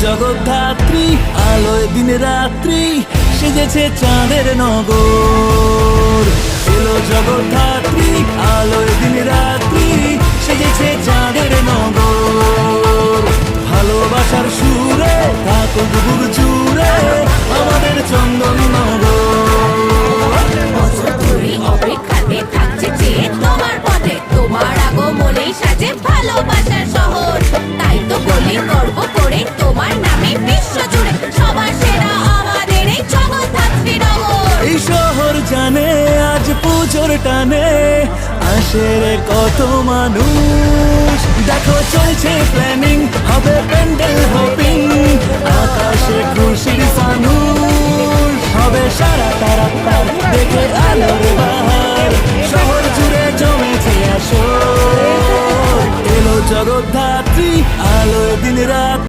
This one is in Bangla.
জগদ্ধাত্রী, আলোয় দিন রাত্রি সেজেছে চাঁদের নগর। এলো জগদ্ধাত্রী, আলোয় দিন রাত্রি সেজেছে চাঁদের নগর। ভালোবাসার সুরে থাকুক বুক জুড়ে আমাদের চন্দন নগর। বছর ধরে অপেক্ষাতে থাকছে চেয়ে তোমার পথে, তোমার আগমনেই সাজে ভালোবাসার শহর। তাই তো বলি গর্ব করে তোমার নামে বিশ্ব জুড়ে সবার সেরা আমাদের এই জগদ্ধাত্রী নগর। এই শহর জানে আজ পুজোর টানে আসে রে কত মানুষ। দেখো চলছে প্ল্যানিং, হবে প্যান্ডেল হপিং, আকাশে খুশির ফানুষ। হবে সারা তারা তার দেখে আলোর বাহার, শহর জুড়ে জমেছে আসর। এলো জগদ্ধাত্রী, আলোয় দিন রাত।